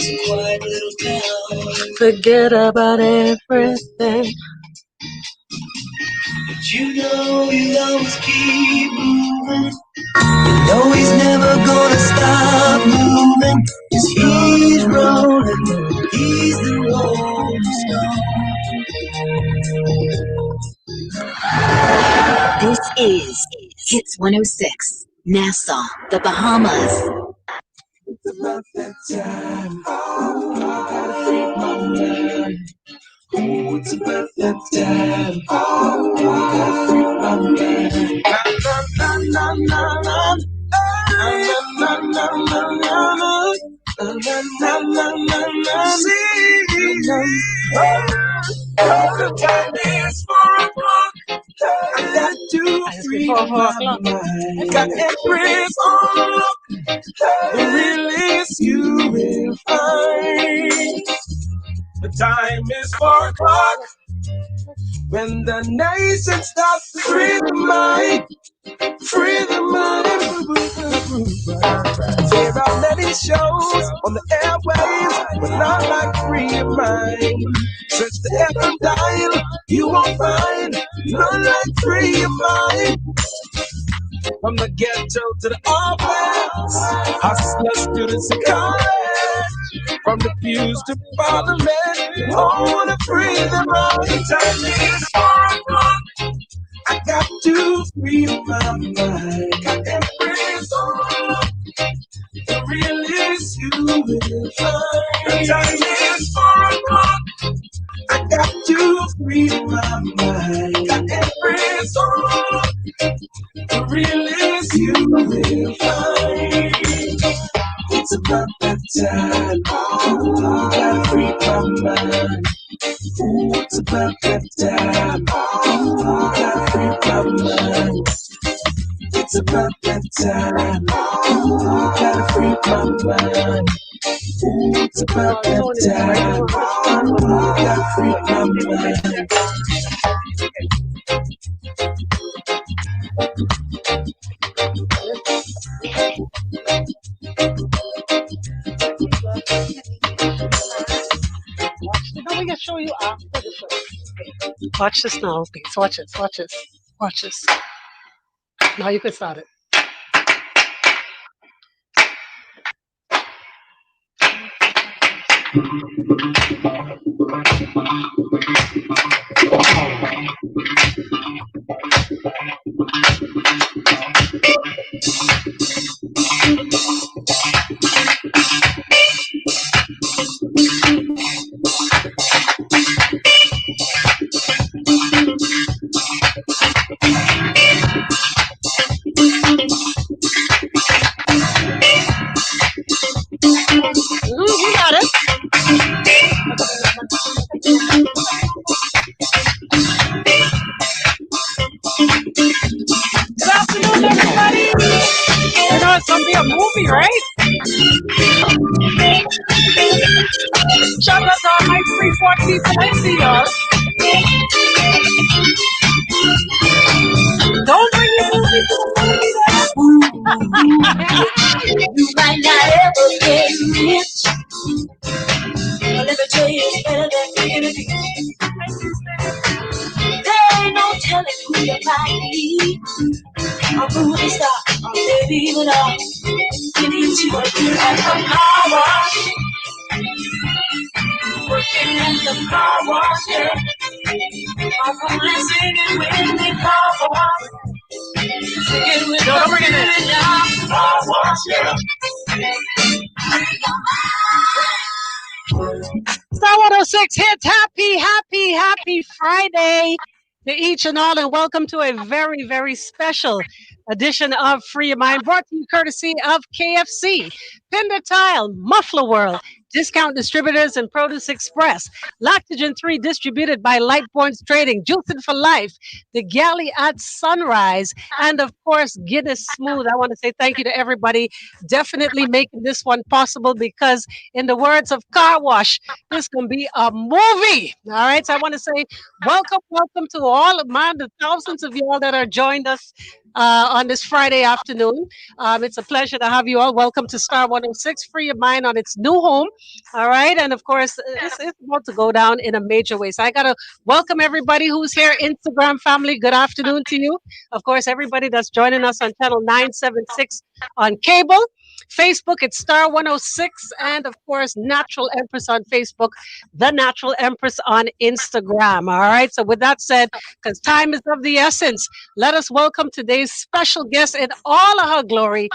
was a quiet little town. Forget about everything. But you know you'll always keep moving. You know he's never gonna stop moving. 'Cause he's rolling, he's the rolling stone. This is Hits 106, Nassau, the Bahamas. It's about that time. Oh, I gotta free my mind. Oh, it's about that time. Oh, I gotta free my mind. Na na na na na na na na na na na na. See, the time is 4 o'clock. I got to free my mind. Got Empress on. The release you will find. The time is 4 o'clock. When the nation starts to free the mind. Free the mind. There are many shows on the airwaves, but not like free your mind. Search the FM dial, you won't find none like free your mind. From the ghetto to the office, hustlers, students, and college. From the pews to parliament, all wanna free their mind. The time is 4 o'clock. I got to free my mind. Got every soul. The release you will find. The time is 4 o'clock. I got to free my mind. Got every soul. The release you will find. It's about that time. Oh, I gotta free my mind. Ooh, it's about that time. Oh, I gotta free my mind. It's about that time. Oh, I gotta free my mind. Ooh, it's about that time. Oh, I gotta free my mind. Now we can show you after the show. Watch this now, please. Watch this. Watch this. Watch this. Now you can start it. You got it. Good afternoon, everybody. I know it's gonna be a movie, right? Shout out to all my 3-4 people. I see y'all. Don't bring your movie to the movie. You might not ever get rich, but let me tell you, it's better than being a thief. There ain't no telling who you might be. A movie star, or maybe even a getting to a good at the car wash. Working at the car wash, yeah. I'm only singing when they car wash. Singing with the feeling now, car wash, yeah. Star 106 hits. Happy Friday to each and all, and welcome to a very, very special edition of Free Your Mind, brought to you courtesy of KFC, Pinder Tile, Muffler World, Discount Distributors, and Produce Express. Lactogen 3 distributed by Light Points Trading, Juicing for Life, the Galley at Sunrise, and of course, Guinness Smooth. I want to say thank you to everybody definitely making this one possible, because in the words of CarWash, this can be a movie. All right, so I want to say welcome to all of the thousands of y'all that are joined us on this Friday afternoon. It's a pleasure to have you all. Welcome to Star 106, Free Your Mind on its new home. All right. And of course, it's about to go down in a major way. So I got to welcome everybody who's here. Instagram family, good afternoon to you. Of course, everybody that's joining us on channel 976 on cable. Facebook, it's Star 106. And of course, Natural Empress on Facebook, The Natural Empress on Instagram. All right. So with that said, because time is of the essence, let us welcome today's special guest in all of her glory,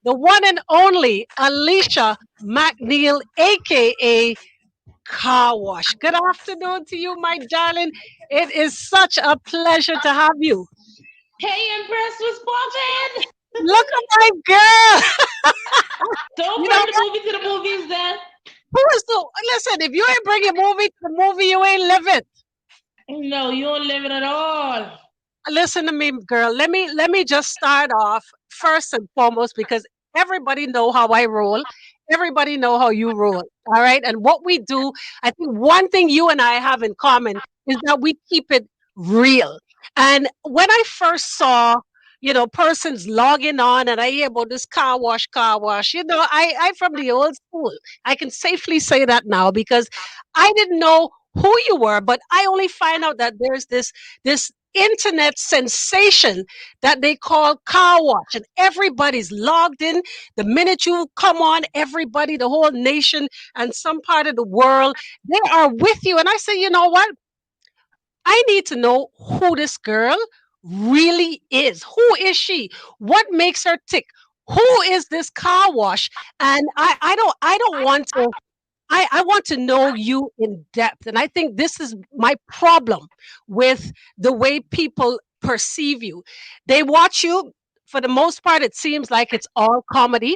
the one and only Alicia McNeil, aka CarWash. Good afternoon to you, my darling. It is such a pleasure to have you. Hey, Empress was popping. Look at my girl. Don't You know bring the what? movie to the movies then. Who is the listen? If you ain't bringing movie to the movie, you ain't living. No, you don't live it at all. Listen to me, girl. Let me just start off first and foremost because everybody know how I roll. Everybody know how you roll. All right. And what we do, I think one thing you and I have in common is that we keep it real. And when I first saw, persons logging on and I hear about this car wash, I from the old school. I can safely say that now because I didn't know who you were, but I only find out that there's this internet sensation that they call car wash and everybody's logged in the minute you come on. Everybody, the whole nation and some part of the world, they are with you. And I say, you know what, I need to know who this girl really is. Who is she? What makes her tick? Who is this car wash? And I don't want to, I want to know you in depth. And I think this is my problem with the way people perceive you. They watch you. For the most part, it seems like it's all comedy.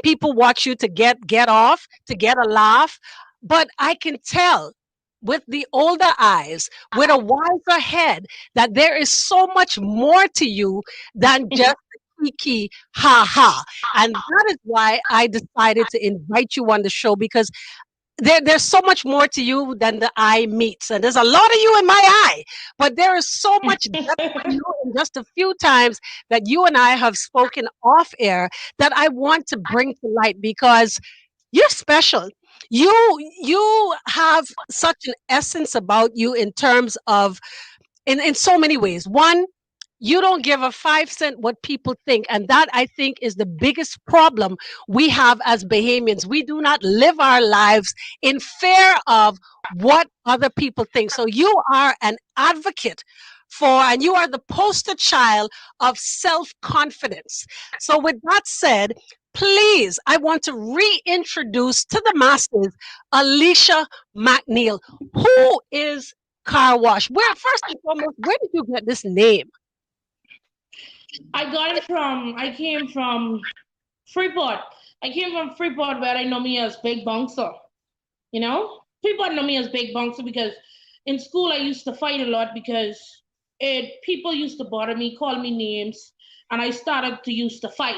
People watch you to get off, to get a laugh. But I can tell with the older eyes, with a wiser head, that there is so much more to you than just kiki ha ha. And that is why I decided to invite you on the show because there's so much more to you than the eye meets. And there's a lot of you in my eye, but there is so much depth to you in just a few times that you and I have spoken off air that I want to bring to light because you're special. You have such an essence about you in terms of in so many ways. One, you don't give a 5 cent what people think. And that I think is the biggest problem we have as Bahamians. We do not live our lives in fear of what other people think. So you are an advocate for, and you are the poster child of self confidence. So, with that said, please, I want to reintroduce to the masses Alicia McNeil. Who is Car Wash? Where, first and foremost, where did you get this name? I came from Freeport. I came from Freeport where they know me as Big Bouncer. You know? People know me as Big Bouncer because in school I used to fight a lot because people used to bother me, call me names, and I started to used to fight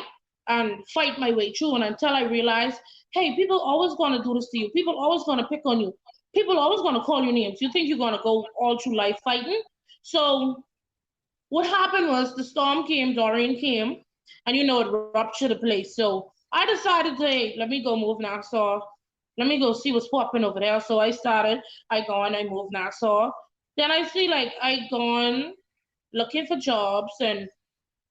my way through and until I realized, hey, people always gonna do this to you. People always gonna pick on you. People always gonna call you names. You think you're gonna go all through life fighting? So what happened was the storm came, Dorian came, and it ruptured the place. So I decided to, hey, let me go move Nassau. Let me go see what's popping over there. So I go and I move Nassau. Then I see like I gone looking for jobs and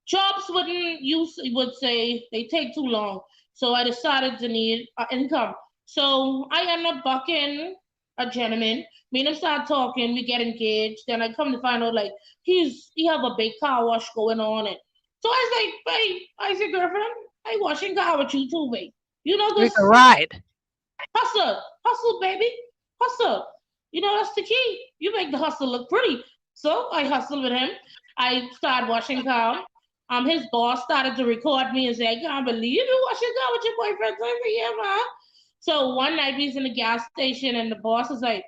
jobs would say they take too long. So I decided to need income. So I end up bucking a gentleman. Me and him start talking. We get engaged. Then I come to find out like he have a big car wash going on. And so I say, babe, I say, girlfriend, I washing car with you too, babe. We can This ride. hustle, baby, hustle. That's the key. You make the hustle look pretty. So I hustled with him. I started washing car. His boss started to record me and say, I can't believe you washing car with your boyfriend. So I said, yeah, man. So one night we was in the gas station and the boss was like,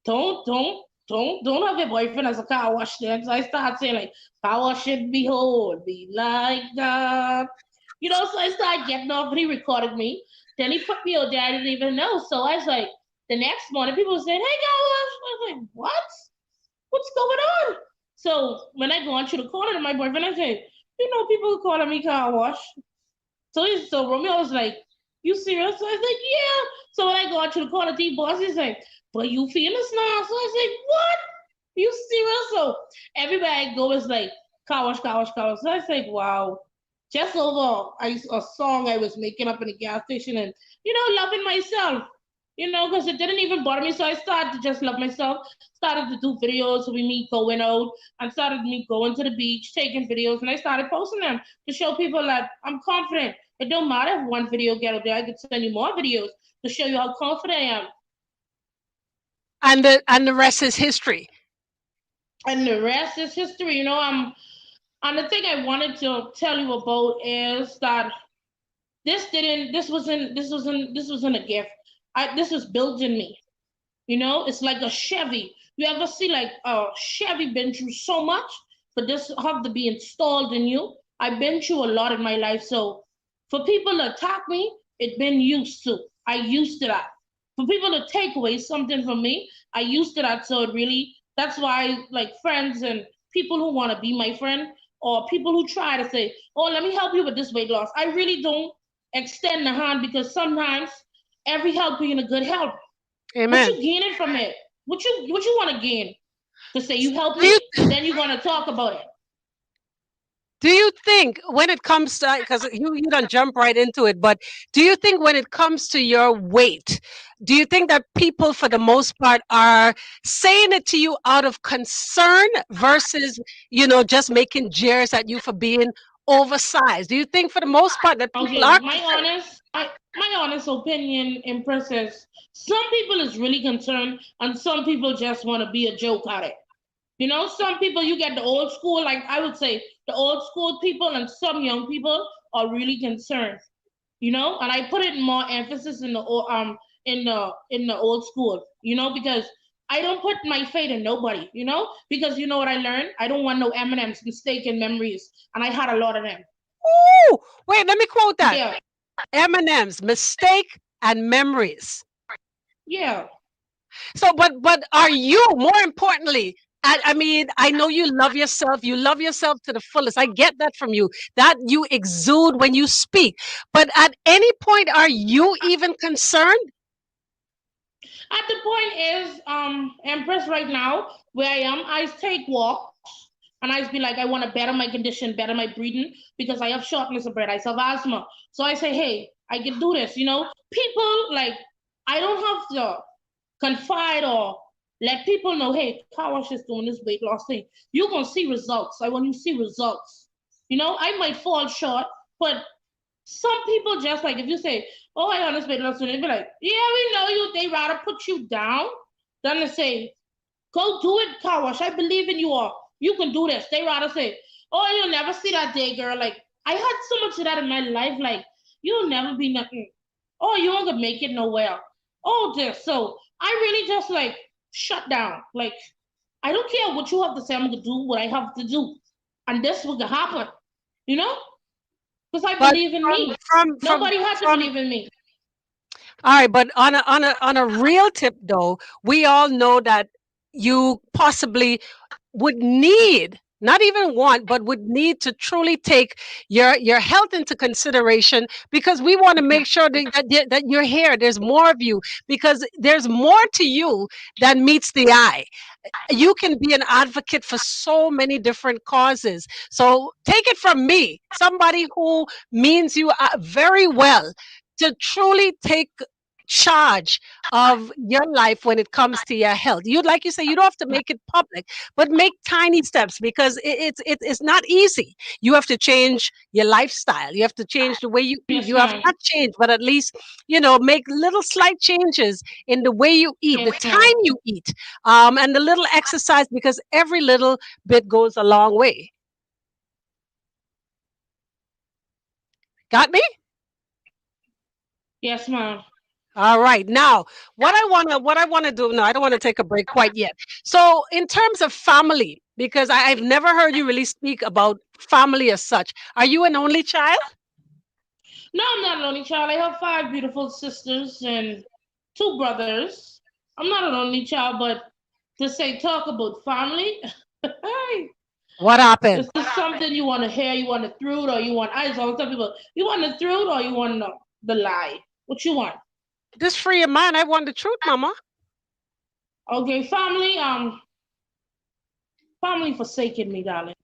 don't have your boyfriend as a car wash then. So I started saying like, car wash should be like that. So I started getting off and he recorded me. Then he put me on there, I didn't even know. So I was like, the next morning people were saying, hey, car wash. I was like, what? What's going on? So when I go on to the corner to my boyfriend, I say, people calling me car wash. So Romeo was like, You serious? So I said, yeah. So when I go out to the corner, the boss is like, but you famous now. So I said, what? You serious? So everywhere I go is like, car wash, car wash. So I was like, wow. Just over a song I was making up in the gas station and, loving myself. Because it didn't even bother me. So I started to just love myself. Started to do videos with me going out and started me going to the beach, taking videos, and I started posting them to show people that I'm confident. It don't matter if one video get out there, I could send you more videos to show you how confident I am. And the rest is history. And the rest is history. And the thing I wanted to tell you about is that this wasn't a gift. This was built in me. It's like a Chevy. You ever see like a Chevy been through so much, but this have to be installed in you. I've been through a lot in my life, so for people to attack me, it been used to. I used to that. For people to take away something from me, I used to that. So it really, that's why like friends and people who want to be my friend or people who try to say, "Oh, let me help you with this weight loss." I really don't extend the hand because sometimes every help ain't a good help. What Amen. you gaining from it? What you want to gain? To say you help Do me, you then you're gonna talk about it. do you think when it comes to, because you don't jump right into it, but do you think when it comes to your weight, do you think that people for the most part are saying it to you out of concern versus just making jeers at you for being oversized? Do you think for the most part that people Okay, are my concerned? honest, my honest opinion, Empress, is some people is really concerned, and some people just want to be a joke at it. Some people you get the old school, like I would say, the old school people, and some young people are really concerned. And I put it more emphasis in the old school, because I don't put my faith in nobody, because you know what I learned? I don't want no M&M's mistaken memories, and I had a lot of them. Ooh, wait, let me quote that. Yeah, Eminem's Mistake and Memories. yeah. So, but are you more importantly? I mean, I know you love yourself. You love yourself to the fullest. I get that from you. That you exude when you speak. But at any point, are you even concerned? At the point is, Empress, right now where I am, I take walks and I be like, I want to better my condition, better my breathing because I have shortness of breath, I have asthma. So I say, hey, I can do this. People like I don't have to confide or let people know, hey, CarWash is doing this weight loss thing. You're gonna see results. I want you to see results. I might fall short, but some people just like if you say, "Oh, I honestly weight loss," they be like, "Yeah, we know you." They rather put you down than to say, "Go do it, Kawash. I believe in you all. You can do this." They rather say, "Oh, you'll never see that day, girl." Like I had so much of that in my life. Like you'll never be nothing. Oh, you won't gonna make it nowhere. Oh, this. So I really just like shut down. Like I don't care what you have to say. I'm gonna do what I have to do, and this will happen. You know, because I But believe in from me. from from Nobody had to from believe in me. all right, but on a real tip though, we all know that you possibly would need, not even want, but would need to truly take your health into consideration because we want to make sure that you're here. There's more of you because there's more to you than meets the eye. You can be an advocate for so many different causes. So take it from me, somebody who means you very well, to truly take charge of your life when it comes to your health. You, like you say, you don't have to make it public, but make tiny steps because it's not easy. You have to change your lifestyle. You have to change the way you eat. Yes, You have ma'am. not changed, but at least make little slight changes in the way you eat, the Yes, ma'am. time you eat, and the little exercise because every little bit goes a long way. Got me? Yes, ma'am. All right. Now, what I wanna do now, I don't want to take a break quite yet. So, in terms of family, because I've never heard you really speak about family as such. Are you an only child? No, I'm not an only child. I have five beautiful sisters and two brothers. I'm not an only child, but to say talk about family, What happened? is this something you want to hear? You want the truth, or you want? I always tell people, you want the truth, or you want the lie? What you want? Just free your mind. I want the truth, Mama. Okay, family forsaken me, darling.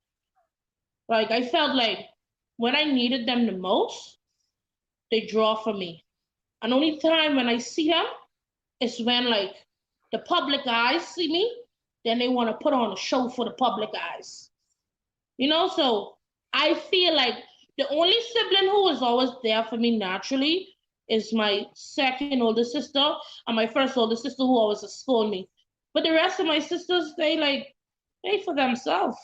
Like I felt like when I needed them the most, they draw for me. And only time when I see them is when like the public eyes see me, then they want to put on a show for the public eyes. So I feel like the only sibling who was always there for me naturally is my second older sister and my first older sister who always scold me. But the rest of my sisters, they for themselves.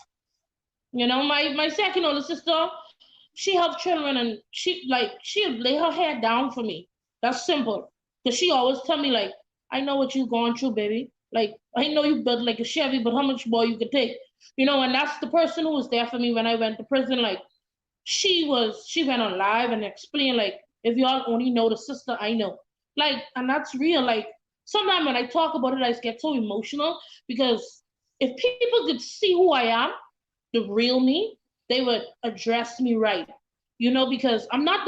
My second older sister, she helped children and she'll lay her head down for me. That's simple. Cause she always tell me like, I know what you're going through, baby. Like I know you built like a Chevy, but how much more you could take? And that's the person who was there for me when I went to prison. Like she went on live and explained like, if y'all only know the sister I know. Like, and that's real. Like sometimes when I talk about it, I get so emotional because if people could see who I am, the real me, they would address me right. Because I'm not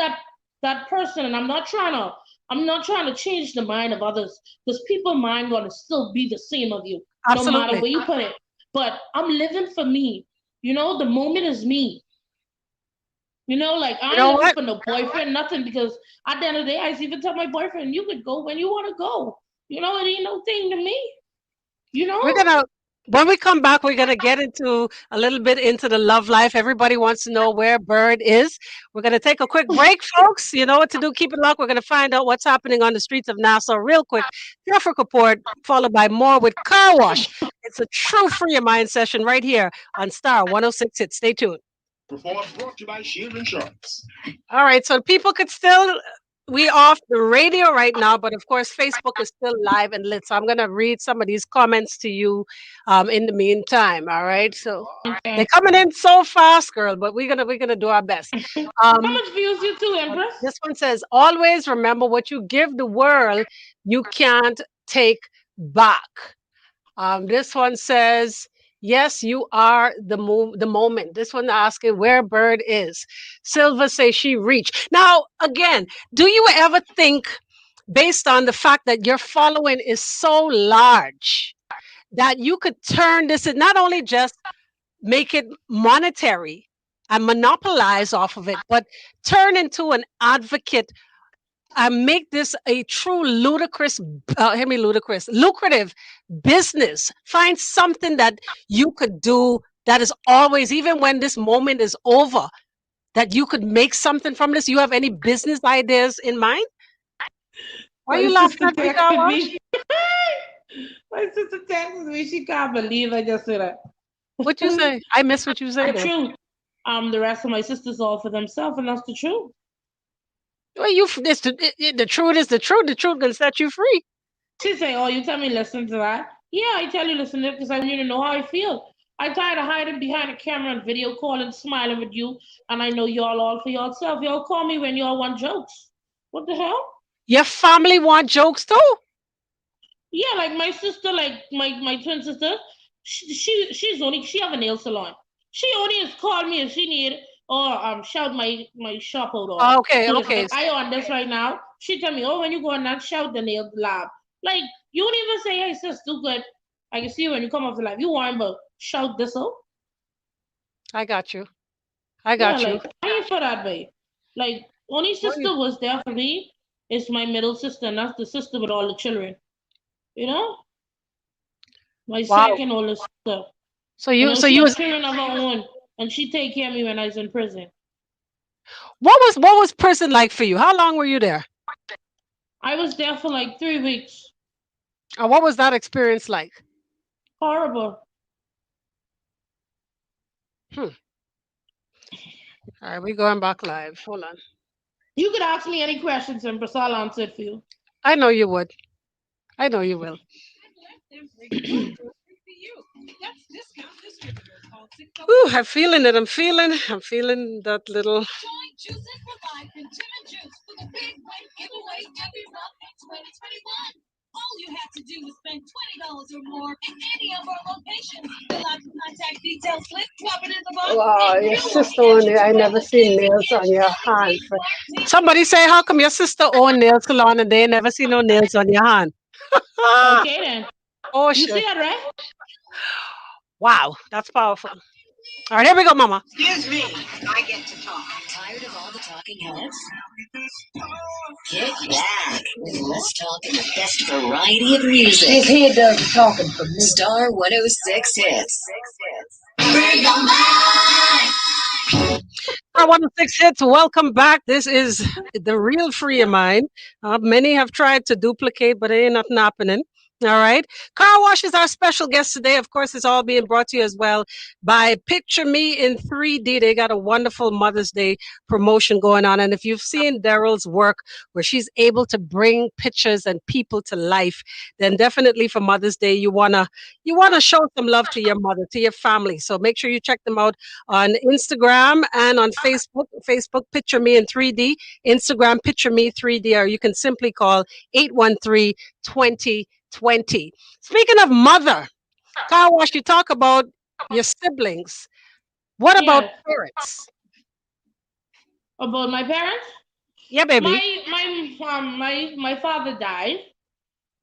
that person, and I'm not trying to change the mind of others because people mind gonna still be the same of you, no matter Absolutely. where you put it. But I'm living for me. The moment is me. Like You I ain't know looking what? for no boyfriend, nothing, because at the end of the day, I even tell my boyfriend, you could go when you want to go. It ain't no thing to me. You know? We're gonna when we come back, we're gonna get into a little bit into the love life. Everybody wants to know where Bird is. We're gonna take a quick break, folks. You know what to do. Keep it locked. We're gonna find out what's happening on the streets of Nassau real quick. Traffic report, followed by more with Car Wash. It's a true free your mind session right here on Star 106 Hit. Stay tuned. Performance brought to you by Shield Insurance. All right, so people could still we off the radio right now, but of course Facebook is still live and lit. So I'm gonna read some of these comments to you in the meantime. All right. So they're Okay. coming in so fast, girl, but we're gonna do our best. How Um much views you too, Empress? this one says, always remember what you give the world, you can't take back. This one says, yes, you are the moment. This one asking where Bird is. Silva says she reached. Now, again, do you ever think, based on the fact that your following is so large, that you could turn this and not only just make it monetary and monopolize off of it, but turn into an advocate and make this a true lucrative business. Find something that you could do that is always, even when this moment is over, that you could make something from this. You have any business ideas in mind? Why are My you laughing sister at me, Car texted Wash? me. My sister texted me. She can't believe I just said that. What you say? I miss what you say The there. truth. The rest of my sisters all for themselves, and that's the truth. Well, the truth is the truth. The truth gonna set you free. She say, "Oh, you tell me listen to that." Yeah, I tell you listen to it because I want you to know how I feel. I tired of hiding behind a camera and video calling, smiling with you, and I know y'all all for yourself. Y'all call me when y'all want jokes. What the hell? Your family want jokes too. Yeah, like my sister, like my twin sister, she have a nail salon. She only has called me if she need or shout my shop out off. Okay, So okay. if I on this right now, she tell me, oh, when you go on that, shout the nail lab. Like you don't even say, hey sis, do good. I can see you when you come off the live. You want but shout this out? I got you. I Yeah, got you. like I ain't for that way. Like only What you- sister was there for me is my middle sister, and that's the sister with all the children. You know, my Wow. second oldest sister. So you so She you have was children of her own, and she take care of me when I was in prison. what was prison like for you? How long were you there? I was there for like 3 weeks. And what was that experience like? Horrible. Hmm. All right, we're going back live. Hold on. You could ask me any questions, and I'll answer it for you. I know you would. I know you will. Ooh, I'm feeling that little. All you have to do is spend $20 or more at any of our locations. Fill out the contact details slip, drop it in the box. Wow, your sister on there. I never seen nails on your hand. Somebody say, how come your sister own nail salon and they never see no nails on your hand? Okay then. Oh You see shit. that, right? Wow, that's powerful. All right, here we go, mama. Excuse me, I get to talk. Tired of all the talking heads? Kick back and let's talk in the best variety of music. She's here does the talking for me. Star 106 Hits. Free your mind! Our 106 hits, welcome back. This is the real Free Your Mind. Many have tried to duplicate, but it ain't nothing happening. All right. Car Wash is our special guest today. Of course, it's all being brought to you as well by Picture Me in 3D. They got a wonderful Mother's Day promotion going on. And if you've seen Daryl's work where she's able to bring pictures and people to life, then definitely for Mother's Day, you wanna show some love to your mother, to your family. So make sure you check them out on Instagram and on Facebook. Facebook, Picture Me in 3D. Instagram, Picture Me 3D, or you can simply call 813-2020. Speaking of mother, Car Wash, you talk about your siblings. What about Yes. parents? About my parents? Yeah, baby. My father died.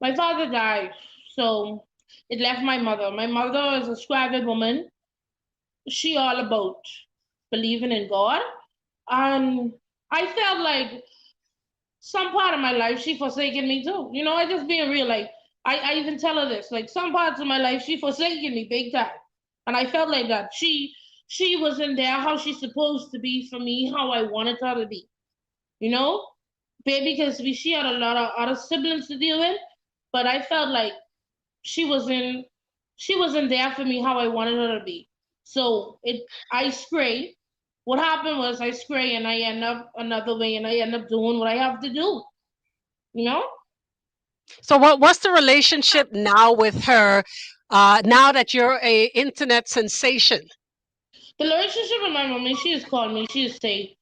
My father died. So it left my mother. My mother is a scribed woman. She all about believing in God. And I felt like some part of my life she forsaken me too. I just being real. Like I even tell her this. Like some parts of my life she forsaken me big time. And I felt like that. She wasn't there how she's supposed to be for me, how I wanted her to be. You know? Baby, because she had a lot of other siblings to deal with. But I felt like she wasn't she wasn't there for me how I wanted her to be. So I stray. What happened was I stray and I end up another way and I end up doing what I have to do. You know? So what's the relationship now with her, now that you're a internet sensation? The relationship with my mommy, she just called me, she just say,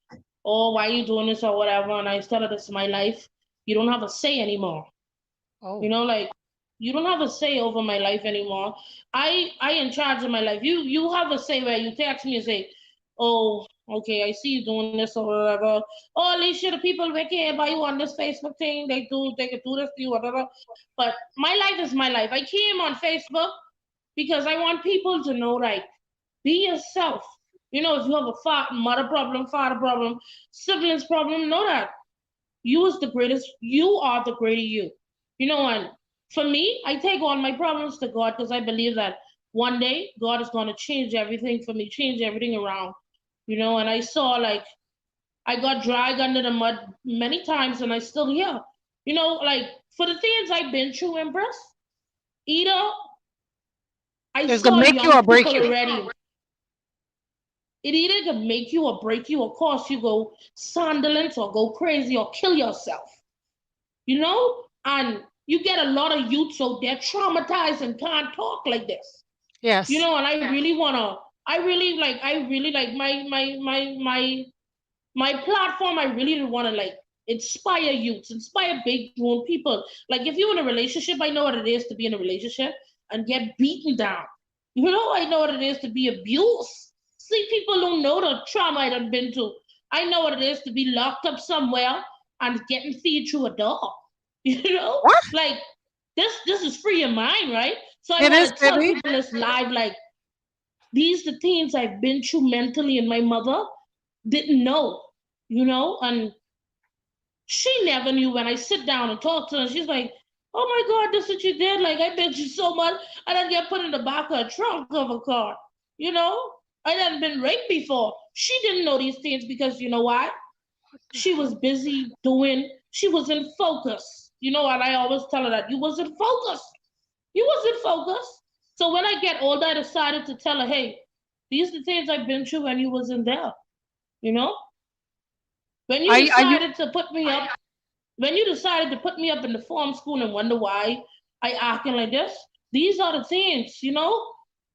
"Oh, why you doing this or whatever?" And I tell her this is my life. You don't have a say anymore. Oh. Like you don't have a say over my life anymore. I in charge of my life. You have a say where you text me and say, "Oh, okay, I see you doing this or whatever. Oh, Alicia, the people wicked by you on this Facebook thing. They could do this to you, whatever." But my life is my life. I came on Facebook because I want people to know, like, be yourself. If you have a mother problem, father problem, siblings problem, know that you is the greatest. You are the greater you. And for me, I take all my problems to God because I believe that one day God is going to change everything for me, change everything around. And I saw like I got dragged under the mud many times and I still here. Like for the things I've been through, Empress, either I It's gonna saw make you young or break people you. already. It either can make you or break you or cause you go somnolent or go crazy or kill yourself. And you get a lot of youth so they're traumatized and can't talk like this. Yes. And I really like my platform. I really want to like inspire youths, inspire big grown people. Like if you're in a relationship, I know what it is to be in a relationship and get beaten down. I know what it is to be abused. See, people don't know the trauma I've been to. I know what it is to be locked up somewhere and getting feed through a door. What? Like this is free your mind, right? So I It want is, to tell baby. people this live, like these the things I've been through mentally, and my mother didn't know, and she never knew. When I sit down and talk to her, she's like, "Oh my God, this is what you did! Like I bet you so much. I done get put in the back of a trunk of a car. You know, I done been raped before." She didn't know these things because you know why? She was busy doing. She was in focus. And I always tell her that you wasn't focused. You wasn't focused. So when I get older, I decided to tell her, "Hey, these are the things I've been through when you wasn't there. You know, when you Are you decided to put me up when you decided to put me up in the farm school and wonder why I acting like this, these are the things.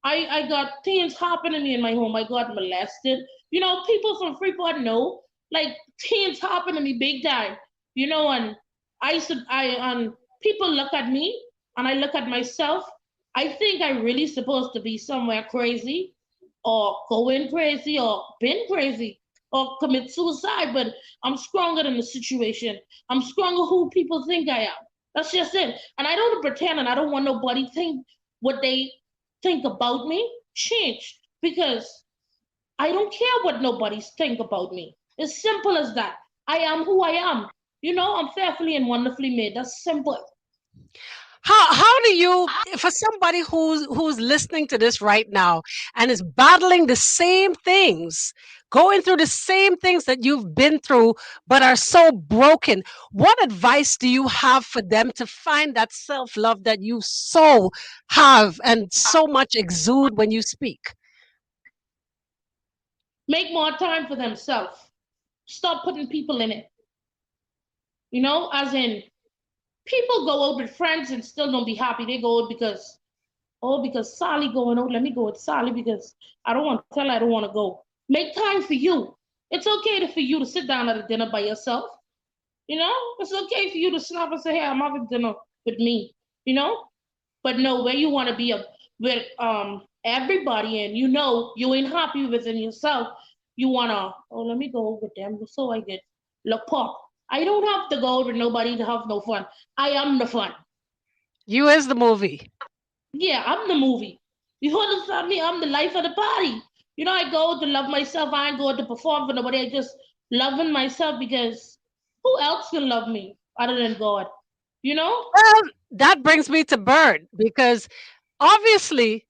I got things happening to me in my home. I got molested. People from Freeport know, like things happen to me big time. And I people look at me and I look at myself, I think I really supposed to be somewhere crazy or going crazy or been crazy or commit suicide, but I'm stronger than the situation. I'm stronger who people think I am. That's just it. And I don't pretend and I don't want nobody think what they think about me change because I don't care what nobody's think about me. It's simple as that. I am who I am. I'm fearfully and wonderfully made. That's simple. How do you, for somebody who's listening to this right now and is battling the same things, going through the same things that you've been through, but are so broken, what advice do you have for them to find that self-love that you so have and so much exude when you speak? Make more time for themselves. Stop putting people in it. As in people go out with friends and still don't be happy. They go out because Sally going out. Let me go with Sally because I don't want to tell her I don't want to go. Make time for you. It's okay for you to sit down at a dinner by yourself. It's okay for you to snap and say, "Hey, I'm having dinner with me." You know, but no, where you want to be with everybody, and you ain't happy within yourself. You wanna, oh, let me go with them so I get look pop. I don't have to go with nobody to have no fun. I am the fun. You is the movie. Yeah, I'm the movie. You understand me? I'm the life of the party. I go to love myself. I ain't go to perform for nobody. I just loving myself because who else can love me other than God? You know? Well, that brings me to Bird because obviously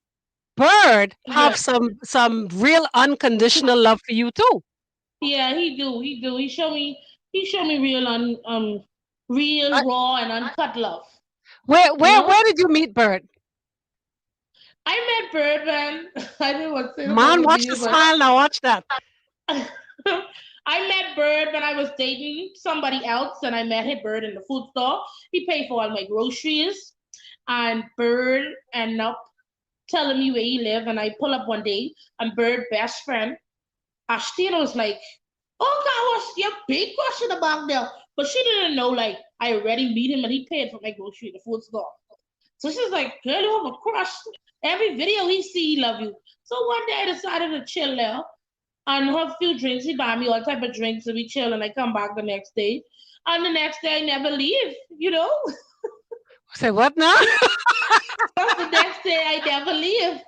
Bird have Yeah. some real unconditional love for you too. Yeah, he do. He do. He show me real raw and uncut love. You Where know? did you meet Bird? I met Birdman. I didn't want to say this on Man, the watch the video, but smile now. Watch that. I met Bird when I was dating somebody else, and I met him Bird in the food store. He paid for all my groceries, and Bird ended up telling me where he lived, and I pull up one day, and Bird best friend Ashtina was like, "Oh God, what's your big question about there?" But she didn't know like I already meet him and he paid for my grocery at the food store. So she's like, "Girl, you have a crush. Every video he see, he love you." So one day I decided to chill there and have a few drinks. He buy me all type of drinks and we chill and I come back the next day. And the next day I never leave. Say what now? That's the next day I never leave.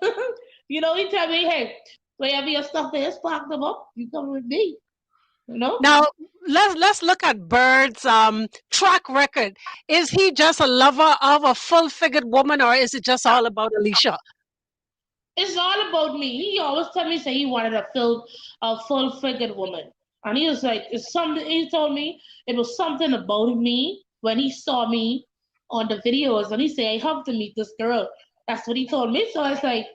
He tell me, "Hey, wherever your stuff is, pack them up. You come with me." You know? Now let's look at Bird's track record. Is he just a lover of a full figured woman, or is it just all about Alicia? It's all about me. He always tell me say he wanted a full figured woman. And he was like, it's something he told me it was something about me when he saw me on the videos and he said, I have to meet this girl. That's what he told me. So I was like,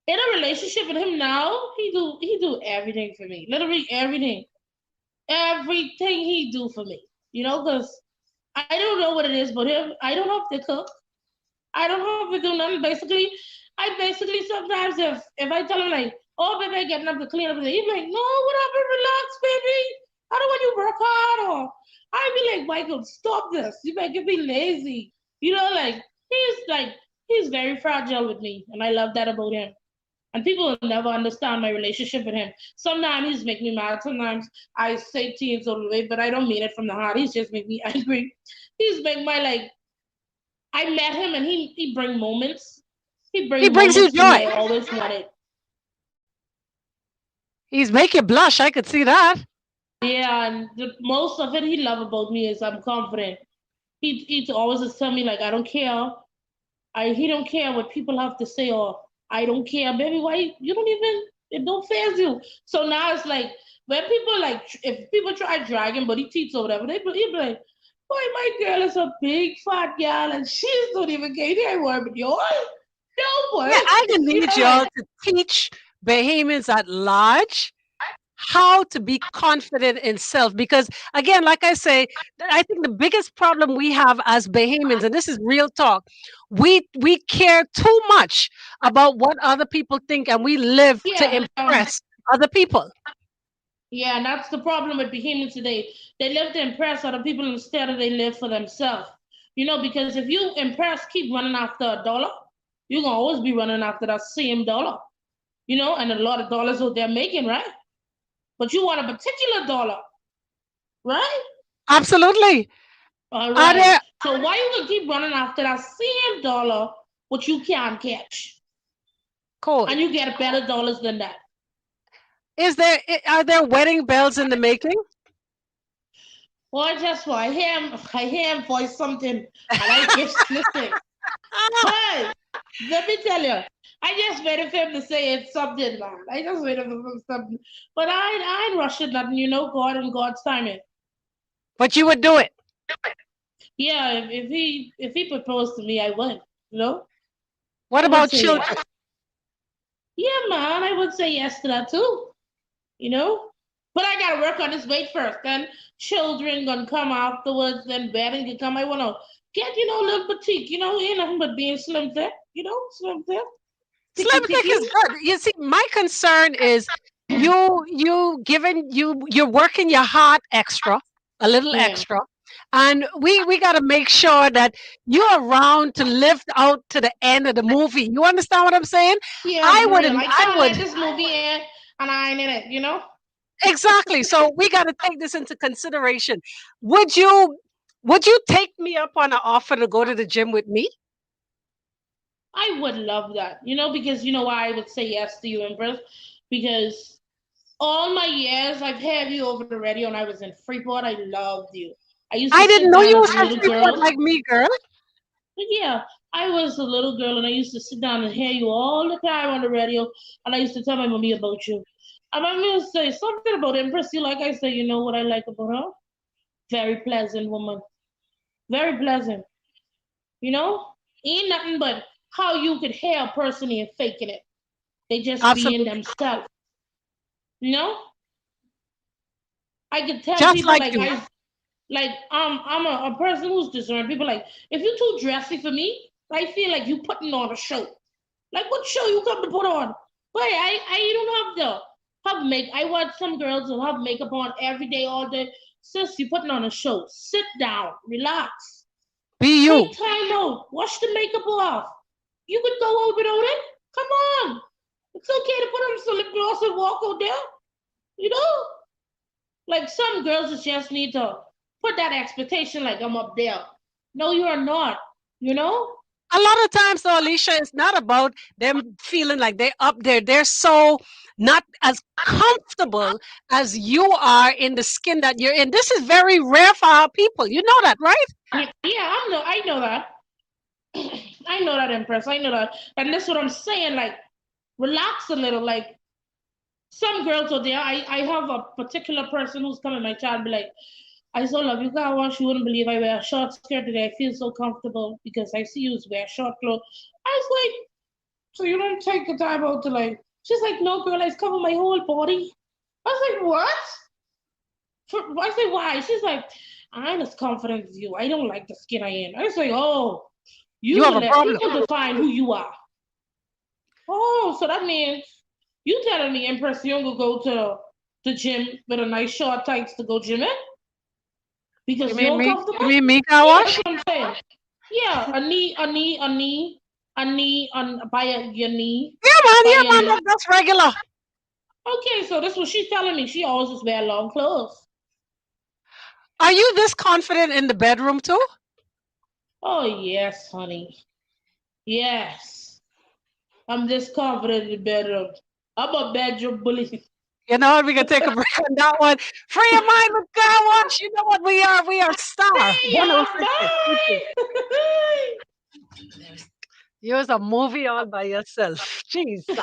in a relationship with him now, he do everything for me. Literally everything. Everything he do for me. Because I don't know what it is, but him, I don't have to cook. I don't have to do nothing. I basically sometimes if I tell him like, oh baby, I getting up to clean up, he's like, no, what happened? Relax, baby. I don't want you to work hard. Or I be like, Michael, stop this. You making me lazy. Like he's very fragile with me, and I love that about him. And people will never understand my relationship with him. Sometimes he's make me mad. Sometimes I say things all the way, but I don't mean it from the heart. He's just make me angry. He's make my like I met him and he bring moments. He He bring brings you moments to me joy. I always wanted. He's make you blush. I could see that. Yeah, and most of it he love about me is I'm confident. He always just tell me like I don't care. He don't care what people have to say or I don't care, baby. Why you don't even it don't phase you. So now it's like when people like if people try dragging but he teats or whatever, he be like, boy, my girl is a big fat girl and she's not even getting anywhere but yours. No Yeah, boy. I can need Like y'all to teach Bahamians at large how to be confident in self. Because again, like I say, I think the biggest problem we have as Bahamians, and this is real talk, we care too much about what other people think, and we live to yeah, impress other people. yeah, and that's the problem with Bahamians today. They live to impress other people instead of they live for themselves. Because if you Empress keep running after a dollar, you're gonna always be running after that same dollar. And a lot of dollars what they're making, right? But you want a particular dollar, right? Absolutely. All Are right. there So why you gonna keep running after that same dollar which you can't catch? cool? And you get better dollars than that. Are there wedding bells in the making? Well, just why I hear him voice something and I just listen. Hey, let me tell you. I just waited for him to say it's something, man. I just waited for him something. But I ain't rushing nothing, God and God's timing. But you would do it. Yeah, if he proposed to me, I would. You know, What I would about say yes. children? Yeah, man, I would say yes to that too. You know, but I gotta work on this weight first. Then children gonna come afterwards. Then wedding can come. I wanna get a little boutique. Ain't nothing but being slim fit. Slim fit, Slim ticky thick ticky. is good. You see, my concern is you're working your heart extra, a little Yeah, extra, and we got to make sure that you're around to live out to the end of the movie. You understand what I'm saying? yeah, I for real. wouldn't. I I can't would let this movie end and I ain't in it. exactly. So we got to take this into consideration. Would you would you take me up on an offer to go to the gym with me? I would love that. Because why I would say yes to you, Empress? Because all my years I've had you over the radio and I was in Freeport. I loved you. I used to I didn't sit know down you as was a from little Freeport girl. like me, girl. But yeah, I was a little girl and I used to sit down and hear you all the time on the radio. And I used to tell my mommy about you. And my mommy would say something about Empress. You like I say, you know what I like about her? Very pleasant woman. Very pleasant. You know? Ain't nothing but how you could hear a person and faking it. They just being Absolutely, themselves. You know? I could tell just people like like you. I'm a person who's discerning. People like, if you're too dressy for me, I feel like you putting on a show. Like what show you come to put on? But I don't have make. I watch some girls who have makeup on every day, all day. Sis, you putting on a show. Sit down, relax, Be you. take time out, wash the makeup off. You could go out without it. Come on, it's okay to put on some lip gloss and walk out there. You know, like some girls just need to put that expectation like I'm up there. No, you are not. You know? A lot of times, though, Alicia, it's not about them feeling like they're up there. They're so not as comfortable as you are in the skin that you're in. This is very rare for our people. You know that, right? Yeah, I know that. I know that, Empress. I know that. And that's what I'm saying. Like, relax a little. Like, some girls out there, I have a particular person who's coming my child and be like, I so love you, CarWash. You wouldn't believe I wear a short skirt today. I feel so comfortable because I see you wear short clothes. I was like, so you don't take the time out to like, she's like, no, girl, I cover my whole body. I was like, what? I said, why? She's like, I'm as confident as you. I don't like the skin I am. I was like, oh, You you have will a let problem. people define who you are. Oh, so that means you telling me Empress Young will go to the gym with a nice short tights to go gym in You because mean you're me? comfortable? You mean me, car Yeah, that's wash? what I'm saying. Yeah, your knee, by Yeah, your man, knee. that's regular. Okay, so that's what she's telling me. She always just wear long clothes. Are you this confident in the bedroom, too? Oh yes, honey. Yes. I'm this confident in the bedroom. I'm a bedroom bully. You know what? We can take a break on that one. Free your mind with car wash. You know what we are? We are star Free your 106.2. mind. You're a movie all by yourself. Jesus.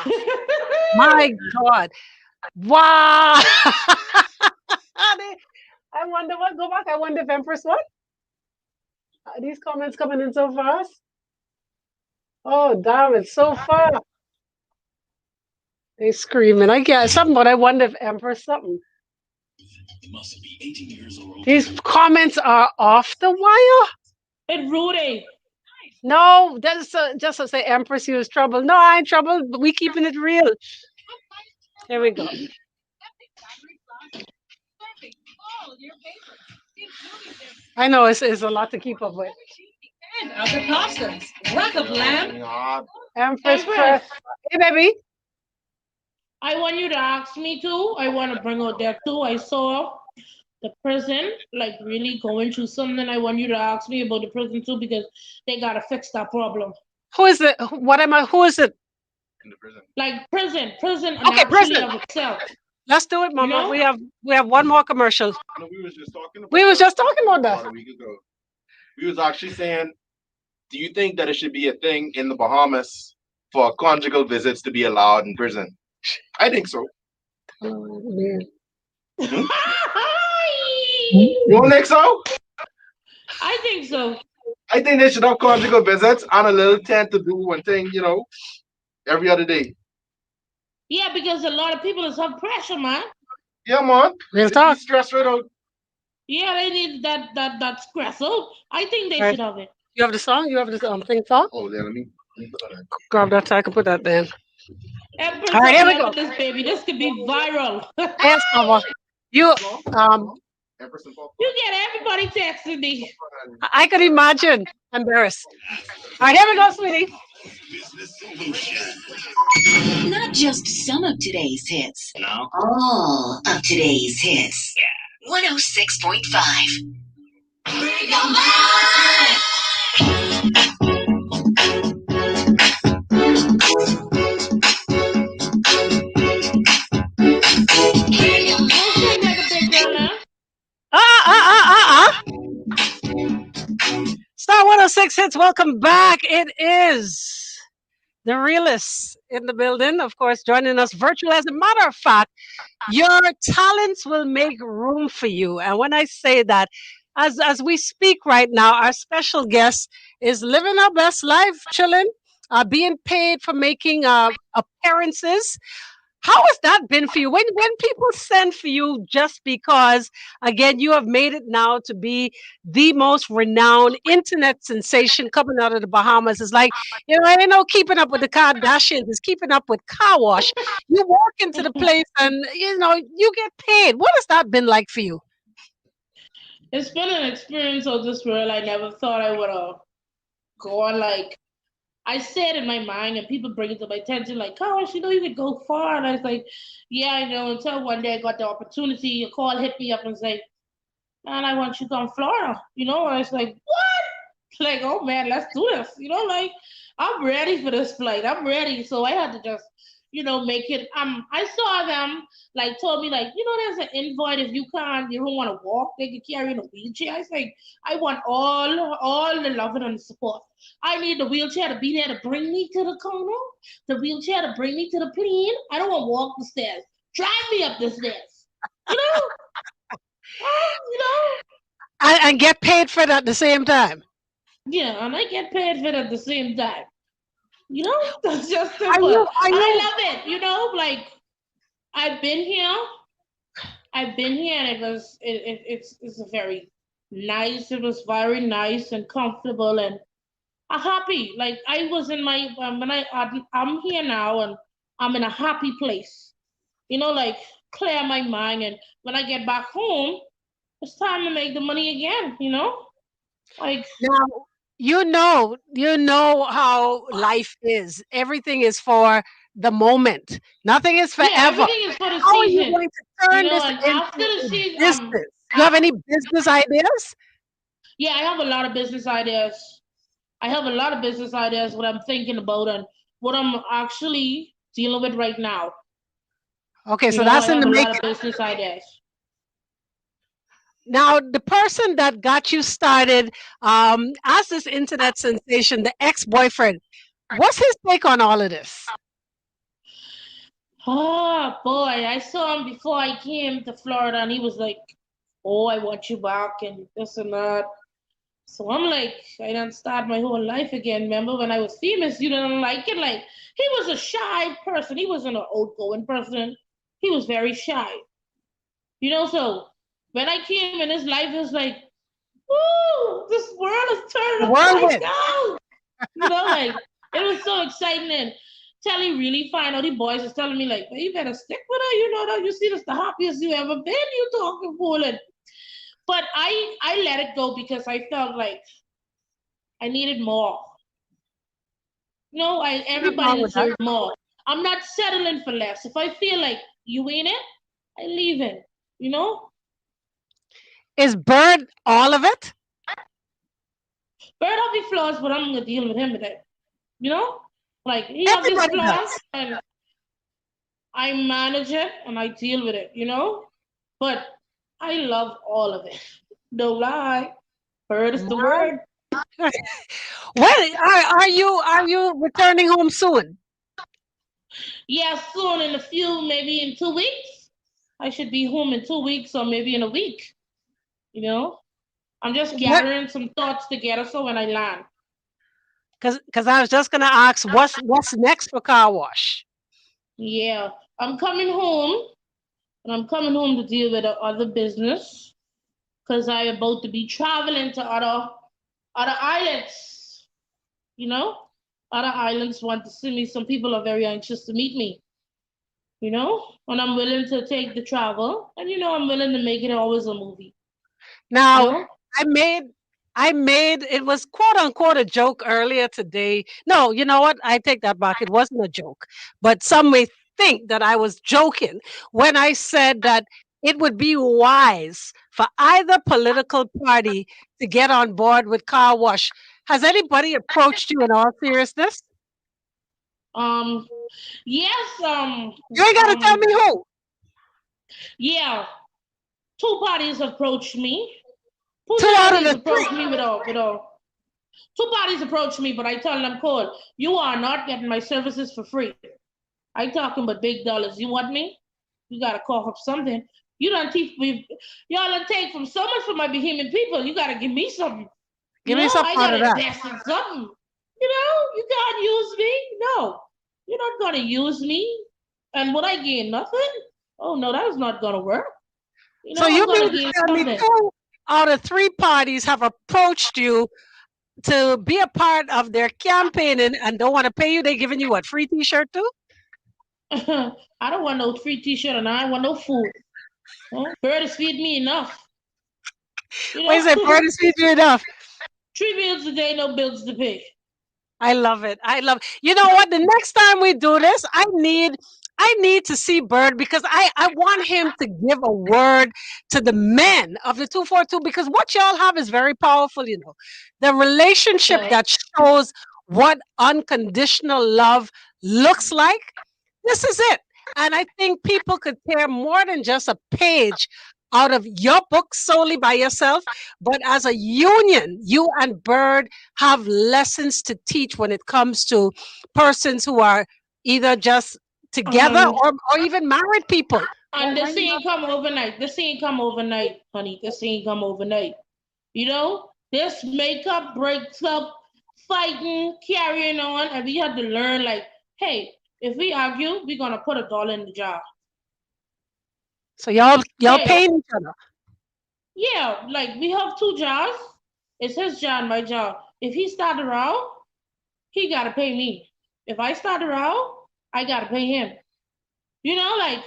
My God. Wow. I wonder what. Go back. I wonder if Empress what? Are these comments coming in so fast? Oh, damn it. So far. They screaming. I guess something, but I wonder if Empress something. These comments are off the wire. And Rudy. No, that's just to say Empress you is trouble. No, I ain't trouble. But we keeping it real. Here we go. I know it's a lot to keep up with. And other costumes. Rack of lamb. Empress Empress, press. Hey, baby. I want you to ask me too. I want to bring out that too. I saw the prison like really going through something. I want you to ask me about the prison too because they gotta fix that problem. Who is it? What am I? Who is it? Like prison Okay, naturally prison. of itself. Let's do it, You Mama. know? We have one more commercial. No, we was just talking We about was that just talking about about that. a week ago. We was actually saying, do you think that it should be a thing in the Bahamas for conjugal visits to be allowed in prison? I think so. Oh, man. Hmm? You don't think so? I think so. I think they should have conjugal visits on a little tent to do one thing, every other day. Yeah, because a lot of people is under pressure, man. Yeah, man. Real They be talk. stressed right out. Yeah, they need that stress. So I think they All right. should have it. You have the song? You have the thing song? Oh, yeah, let me put that in. Grab that so I can put that there. Empress, All right, let here me we help go. with this baby. This could be viral. Yes, Mama. You Empress and Pop. You get everybody texting me. I could imagine. Embarrassed. All right, here we go, sweetie. Not just some of today's hits. No. All of today's hits. Yeah. 106.5. Free your mind. Don't sing like a big girl now. Ah, ah, ah, ah, ah. Star 106 hits. Welcome back. It is the realists in the building, of course, joining us virtual. As a matter of fact, your talents will make room for you. And when I say that, as we speak right now, our special guest is living our best life, chilling, being paid for making appearances. How has that been for you? When people send for you just because, again, you have made it now to be the most renowned internet sensation coming out of the Bahamas. It's like, ain't no keeping up with the Kardashians, it's keeping up with CarWash. You walk into the place and, you get paid. What has that been like for you? It's been an experience of this world. I never thought I would have gone like I said in my mind, and people bring it to my attention, like, gosh, you could go far. And I was like, yeah, I know. Until one day I got the opportunity, a call hit me up and say, man, I want you to come to Florida. And I was like, what? Like, oh man, let's do this. Like I'm ready for this flight. I'm ready. So I had to just, make it. I saw them like told me like, there's an invite if you don't want to walk, they can carry you in a wheelchair. I was like, I want all the loving and the support. I need the wheelchair to be there to bring me to the corner, the wheelchair to bring me to the plane. I don't want to walk the stairs. Drive me up the stairs. You know? You know? And get paid for it at the same time. Yeah, and I get paid for it at the same time. That's just Are simple. you? Are I you? love it. Like I've been here. I've been here, and it's a very nice. It was very nice and comfortable, and I'm happy. Like I was in my when I'm here now, and I'm in a happy place. Like clear my mind, and when I get back home, it's time to make the money again. Like Now, you know how life is. Everything is for the moment. Nothing is yeah, forever. everything is for the How are you season. going to turn this And after into the a season, business? You have any business ideas? yeah, I have a lot of business ideas. I have a lot of business ideas, what I'm thinking about and what I'm actually dealing with right now. Okay, so that's I in the have a lot making. of business ideas. Now, the person that got you started as this internet sensation, the ex-boyfriend, what's his take on all of this? Oh boy, I saw him before I came to Florida and he was like, oh, I want you back and this and that. So I'm like, I done start my whole life again. Remember when I was famous, you didn't like it? Like, he was a shy person. He wasn't an outgoing person. He was very shy. So when I came in his life, it was like, woo, this world is The turning upside whirlwind. down. Like, it was so exciting. And Telly really fine. All the boys was telling me, like, well, you better stick with her. That you see this the happiest you ever been. You talking fooling. But I let it go because I felt like I needed more. No, Nothing everybody wrong with that. deserves more. I'm not settling for less. If I feel like you ain't it, I leave it. You know? Is Bird all of it? Bird have his flaws, but I'm gonna deal with him with it. You know? Like he have his Everybody flaws does. and I manage it and I deal with it, you know? But I love all of it. No lie. Bird is the word. When are you returning home soon? Yeah, soon in a few, maybe in 2 weeks. I should be home in 2 weeks or maybe in a week. You know? I'm just What? gathering some thoughts together so when I land. Because I was just gonna ask what's next for car wash. Yeah. I'm coming home and I'm coming home to deal with the other business because I about to be traveling to other islands. You know? Other islands want to see me. Some people are very anxious to meet me. You know? And I'm willing to take the travel. And I'm willing to make it always a movie. You Now, know? I made I made it was quote unquote a joke earlier today. No, you know what? I take that back. It wasn't a joke. But some may think that I was joking when I said that it would be wise for either political party to get on board with car wash. Has anybody approached you in all seriousness? Um yes, You ain't gotta tell me who. yeah, two parties approached me. Two Two out of parties the approached three. me with all. Two parties approached me, but I tell them cold, you are not getting my services for free. I talking about big dollars. You want me? You gotta cough up something. You don't teach me. Y'all don't take from so much from my Bahamian people. You gotta give me something. Give me some I out gotta of that. invest in something. You can't use me. No, you're not gonna use me. And would I gain nothing? Oh no, that is not gonna work. So you I'm mean gonna to gain tell me something. two out of three parties have approached you to be a part of their campaign and don't want to pay you? They giving you what, free T-shirt too? I don't want no free T-shirt, and I don't want no food. Huh? Bird is feed me enough. You What is it? know, Bird is feed you enough. 3 bills a day, no bills to pay. I love it. I love. You know what? The next time we do this, I need to see Bird because I want him to give a word to the men of the 242 because what y'all have is very powerful. The relationship Yeah. that shows what unconditional love looks like. This is it. And I think people could tear more than just a page out of your book solely by yourself, but as a union, you and Bird have lessons to teach when it comes to persons who are either just together Um, or even married people. and Why this you ain't come overnight. This ain't come overnight, honey. This ain't come overnight. This makeup, breaks up, fighting, carrying on, and we had to learn like, hey, if we argue, we're gonna put $1 in the jar. so y'all Hey, paying each other. yeah, like we have two jars. It's his jar and my jar. If he start a row, he gotta pay me. If I start a row, I gotta pay him. Like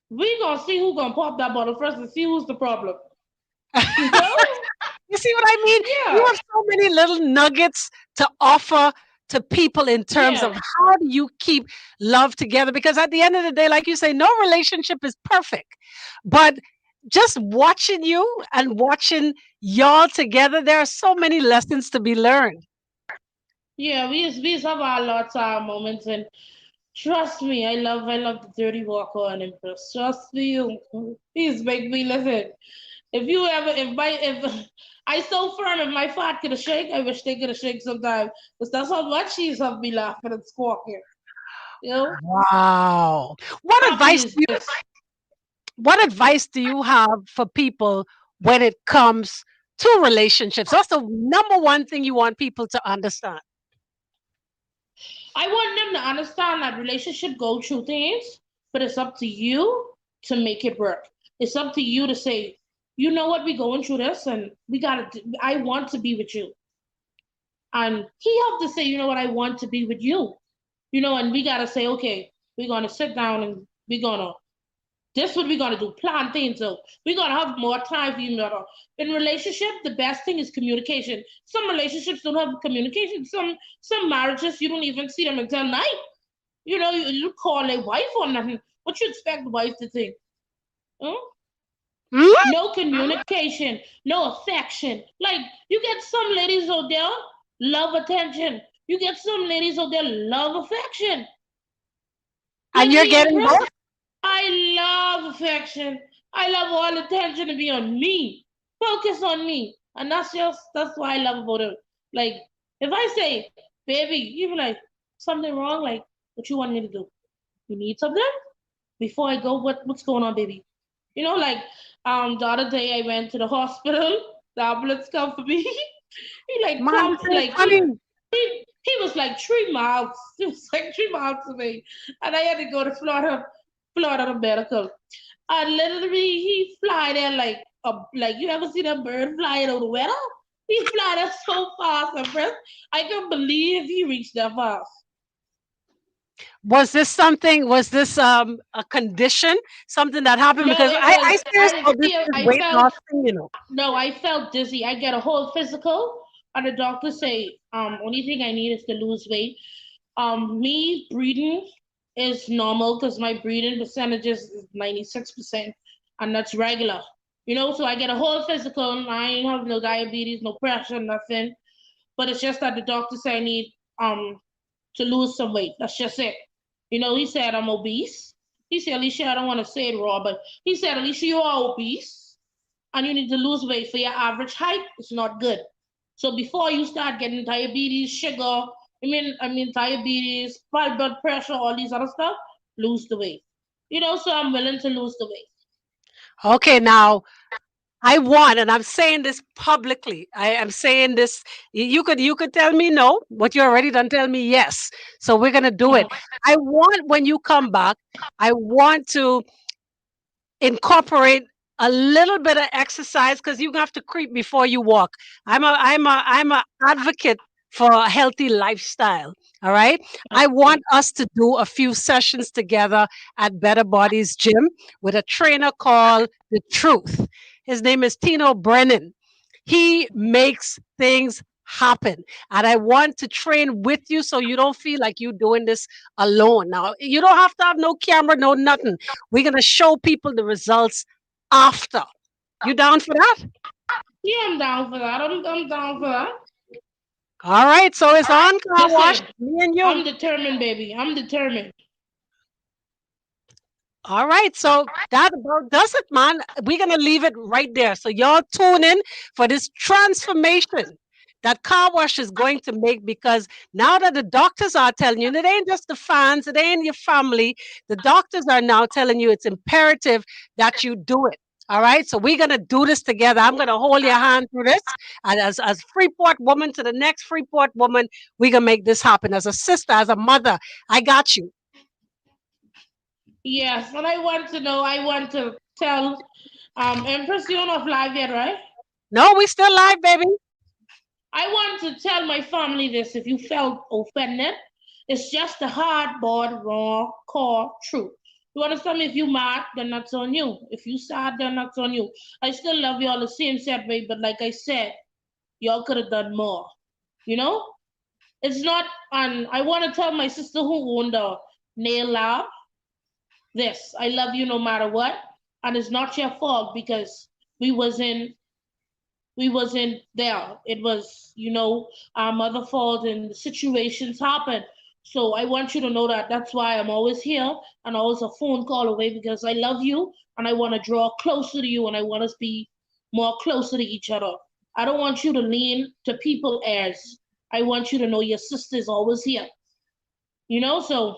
we gonna see who gonna pop that bottle first and see who's the problem. You know? You see what I mean? You Yeah, have so many little nuggets to offer to people in terms of yeah, how do you keep love together? Because at the end of the day, like you say, no relationship is perfect. But just watching you and watching y'all together, there are so many lessons to be learned. yeah. We have our lots of our moments, and trust me, I love the dirty walker and Empress. Trust me, please make me listen. If I so firm, if my fat could have shake, I wish they could have shake sometime. Because that's how much she's of me laughing and squawking. You know? Wow. Happy is this. What advice do you have for people when it comes to relationships? What's the number one thing you want people to understand? I want them to understand that relationship go through things, but it's up to you to make it work. It's up to you to say, you know what, we going through this and I want to be with you. And he have to say, you know what, I want to be with you. And we gotta say, okay, we're gonna sit down and we're gonna This what we're gonna do. Plan things. So we're gonna have more time for you, mother. In relationship, the best thing is communication. Some relationships don't have communication. Some marriages you don't even see them until night. You call a wife or nothing. What you expect the wife to think? Huh? Hmm? No communication, no affection. Like you get some ladies out there love attention. You get some ladies out there love affection. And Like you're me, getting Empress, both? I love affection. I love all attention to be on me. Focus on me. And that's what I love about it. Like if I say, baby, you be like, something wrong, like what you want me to do? You need something? Before I go, what's going on, baby? Like the other day I went to the hospital, the ambulance come for me. He like Man, come this ain't like funny. he was like 3 miles. He was like 3 miles away. And I had to go to Florida medical. And literally he fly there like you ever seen a bird flying over the weather? He fly there so fast, my friend. I can't believe he reached that fast. Was this a condition? Something that happened? No, Because it I was serious about this I weight loss felt thing. no, I felt dizzy. I get a whole physical, and the doctor say, only thing I need is to lose weight. Me breathing is normal because my breathing percentages is 96%, and that's regular. So I get a whole physical. And I ain't have no diabetes, no pressure, nothing. But it's just that the doctor say I need to lose some weight. That's just it. He said I'm obese. He said, Alicia, I don't want to say it raw, but he said, Alicia, you are obese and you need to lose weight for your average height. It's not good. So before you start getting diabetes, sugar, I mean diabetes, high blood pressure, all these other stuff, lose the weight. So I'm willing to lose the weight. Okay, now I want, and I'm saying this publicly. I am saying this. You could tell me no, but you already done tell me yes. So we're gonna do it. I want when you come back. I want to incorporate a little bit of exercise because you have to creep before you walk. I'm a advocate for a healthy lifestyle. All right. I want us to do a few sessions together at Better Bodies Gym with a trainer called The Truth. His name is Tino Brennan. He makes things happen. And I want to train with you so you don't feel like you're doing this alone. Now, you don't have to have no camera, no nothing. We're going to show people the results after. You down for that? Yeah, I'm down for that. I'm down for that. All right. So it's on car wash. Listen, Me and I'm you. determined, baby. I'm determined. All right. So that about does it, man. We're going to leave it right there. So y'all tune in for this transformation that car wash is going to make because now that the doctors are telling you, and it ain't just the fans, it ain't your family, the doctors are now telling you it's imperative that you do it. All right. So we're going to do this together. I'm going to hold your hand through this. And as Freeport woman to the next Freeport woman, we're going to make this happen. As a sister, as a mother, I got you. Yes, and I want to tell Empress, you're not live yet, right? No, we still live, baby. I want to tell my family this if you felt offended. It's just the hardboard, raw, core truth. You understand me? If you mad, then that's on you. If you sad, then that's on you. I still love y'all the same set way, but like I said, y'all could have done more. You know? It's not, and I want to tell my sister who owned the nail lab this. I love you no matter what. And it's not your fault because we wasn't we wasn't there. It was, our mother fault and the situations happened. So I want you to know that that's why I'm always here and always a phone call away because I love you and I want to draw closer to you and I want us to be more closer to each other. I don't want you to lean to people as I want you to know your sister is always here. So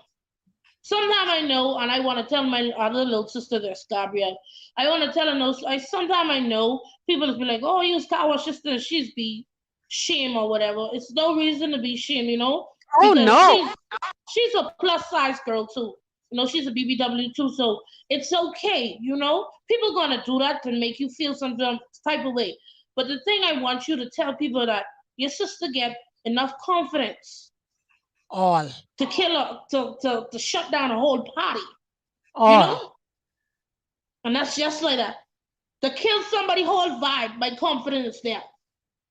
sometimes I know, and I want to tell my other little sister this, Gabrielle. I want to tell her no. Sometimes I know people will be like, "Oh, use CarWash sister, she's be shame or whatever." It's no reason to be shame, Oh because no. she's a plus size girl too. She's a BBW too, so it's okay. People gonna do that to make you feel some type of way. But the thing I want you to tell people that your sister get enough confidence All. to kill her, to shut down a whole party. You All. know, And that's just like that. To kill somebody whole vibe, my confidence there.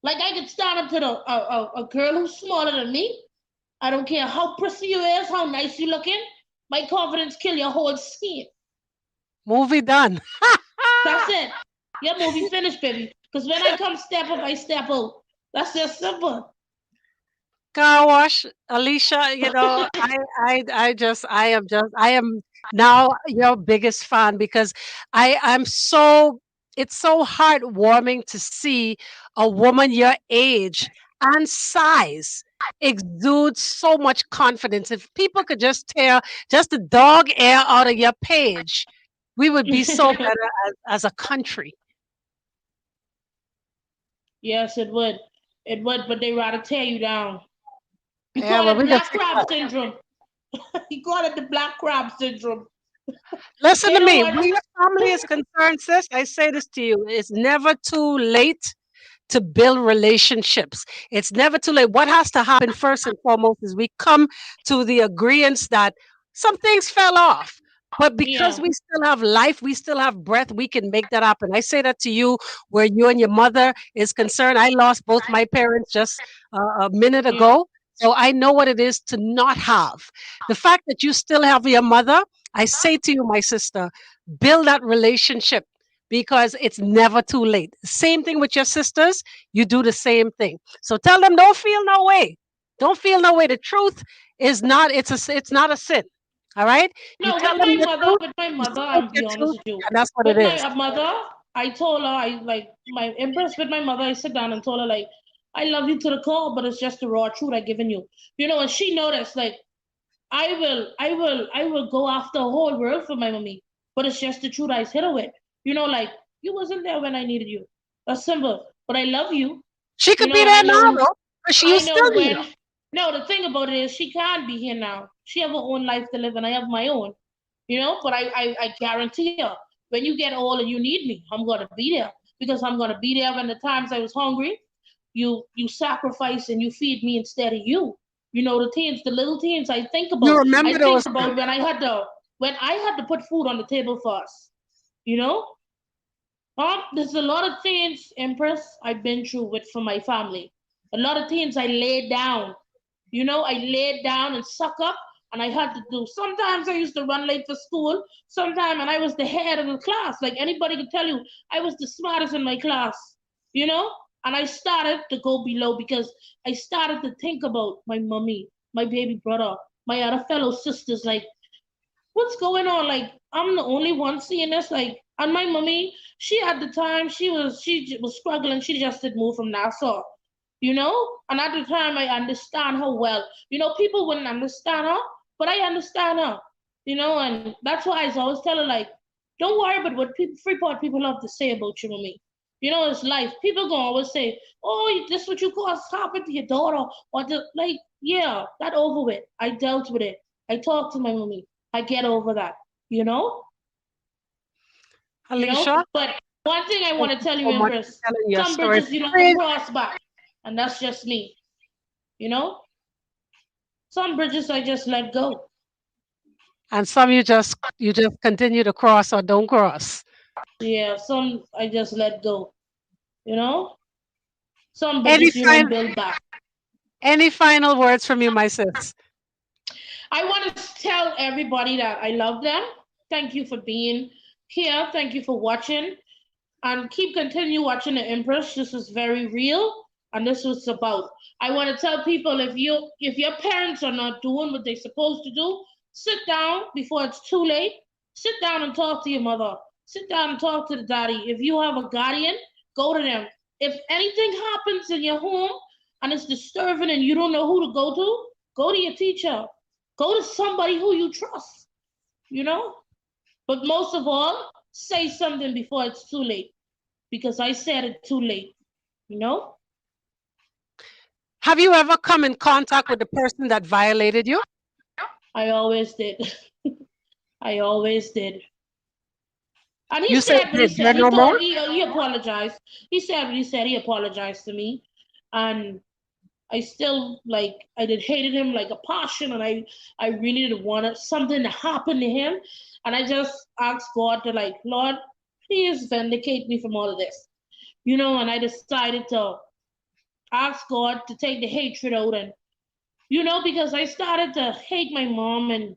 Like I could stand up to a girl who's smaller than me. I don't care how pretty you is, how nice you looking. My confidence kill your whole skin. Movie done. That's it. Your movie finished, baby. Because when I come step up, I step out. That's just simple. CarWash, Alicia, I am now your biggest fan because I'm so, it's so heartwarming to see a woman your age and size exude so much confidence. If people could just tear just the dog air out of your page, we would be so better as a country. Yes, it would. It would, but they rather tear you down. You Yeah, call well, it we can black fix crab that. syndrome. You call it the black crab syndrome. Listen You to know me. what? Where your family is concerned, sis, I say this to you. It's never too late to build relationships. It's never too late. What has to happen first and foremost is we come to the agreements that some things fell off. But because Yeah, we still have life, we still have breath, we can make that happen. I say that to you where you and your mother is concerned. I lost both my parents just a minute yeah. ago. So I know what it is to not have. The fact that you still have your mother, I say to you, my sister, build that relationship because it's never too late. Same thing with your sisters, you do the same thing. So tell them don't feel no way. Don't feel no way. The truth is not it's not a sin. All right? You No, tell them the truth, with my you mother, speak I'll your be honest truth, with you. and that's what With it my is. mother, I told her I like my empress with my mother. I sit down and told her like, I love you to the core, but it's just the raw truth I given you. You know, and she noticed like I will go after a whole world for my mommy, but it's just the truth I hit her with. You know, like you wasn't there when I needed you. That's simple. But I love you. She You could know, be and there now, though, but you I know still need her. when. No, the thing about it is she can't be here now. She have her own life to live, and I have my own. You know, but I guarantee her, when you get old and you need me, I'm gonna be there because I'm gonna be there when the times I was hungry. You sacrifice and you feed me instead of you. You know the things, the little things I think You about. I remember think those about things. when I had to put food on the table for us. You know, there's a lot of things, Empress, I've been through with for my family. A lot of things I laid down. You know, I laid down and suck up, and I had to do. Sometimes I used to run late for school. Sometimes, and I was the head of the class. Like anybody could tell you, I was the smartest in my class. You know, and I started to go below because I started to think about my mommy, my baby brother, my other fellow sisters. Like what's going on? Like, I'm the only one seeing this. Like, and my mommy, she at the time she was struggling. She just did move from Nassau, you know. And at the time, I understand her well. You know, people wouldn't understand her, but I understand her. You know, and that's why I always tell her like, don't worry about what people Freeport people love to say about you, mommy. You know, it's life. People gonna always say, "Oh, this what you call happened to your daughter," or like, yeah, that over with. I dealt with it. I talked to my mommy. I get over that, you know? You know? Alicia, But one thing I thank want to you tell you, so much for Empress, telling your some story. bridges you don't Please. cross back. And that's just me. You know? Some bridges I just let go. And some you just continue to cross or don't cross. Yeah, some I just let go. You know? Some Any bridges you don't final build back. any final words from you, my sis? I want to tell everybody that I love them. Thank you for being here. Thank you for watching. And keep continue watching the Empress. This is very real, and this was about. I want to tell people if your parents are not doing what they're supposed to do, sit down before it's too late. Sit down and talk to your mother. Sit down and talk to the daddy. If you have a guardian, go to them. If anything happens in your home and it's disturbing and you don't know who to go to your teacher. Go to somebody who you trust. You know. But most of all, say something before it's too late because I said it too late, you know? Have you ever come in contact with the person that violated you? I always did. I always did. And he You say said what he they're said. He no more? told he apologized. He said what he said. He apologized to me. And I still like I did hated him like a passion, and I really did want something to happen to him, and I just asked God to like, Lord, please vindicate me from all of this, and I decided to ask God to take the hatred out, and because I started to hate my mom and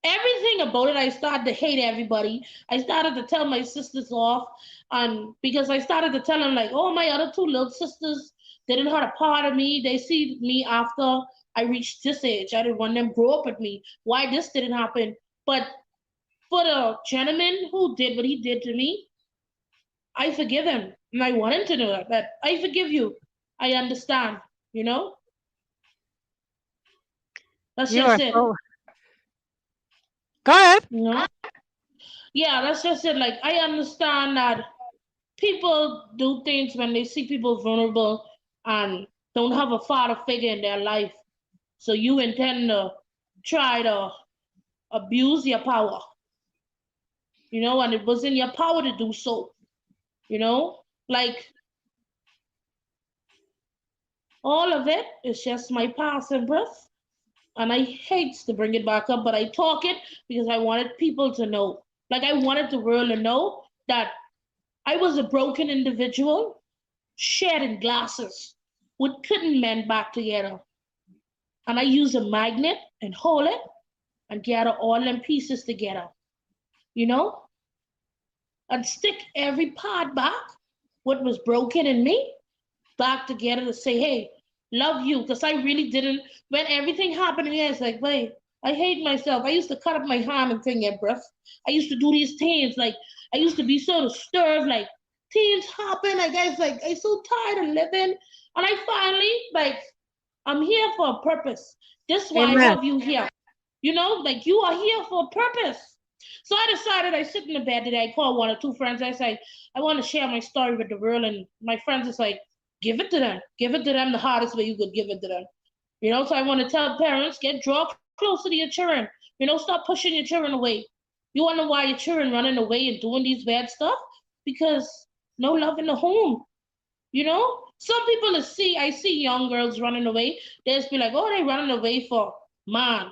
everything about it. I started to hate everybody. I started to tell my sisters off, and because I started to tell them like, oh, my other two little sisters, they didn't have a part of me. They see me after I reached this age. I didn't want them to grow up with me. Why this didn't happen? But for the gentleman who did what he did to me, I forgive him, and I want him to know that I forgive you. I understand. You know, that's You are just it. so. Go ahead. You know, yeah, that's just it. Like I understand that people do things when they see people vulnerable and don't have a father figure in their life. So you intend to try to abuse your power, and it was in your power to do so, like all of it is just my past and breath. And I hate to bring it back up, but I talk it because I wanted people to know. Like I wanted the world to know that I was a broken individual, sharing glasses with putting men back together. And I use a magnet and hold it and gather all them pieces together, you know, and stick every part back, what was broken in me, back together to say, hey, love you. Because I really didn't, when everything happened to me, I was like, wait, I hate myself. I used to cut up my hand and finger breath. I used to do these things. Like, I used to be so disturbed. Like, things happen. Like, I was like, I'm so tired of living. And I finally, like, I'm here for a purpose. This is why I Amen. have you here. Like you are here for a purpose. So I decided I sit in the bed today. I called one or two friends. I say, I want to share my story with the world. And my friends is like, give it to them. Give it to them the hardest way you could give it to them. So I want to tell parents, draw closer to your children. Stop pushing your children away. You wonder why your children running away and doing these bad stuff? Because no love in the home. Some people I see young girls running away. They just be like, oh, they running away for man.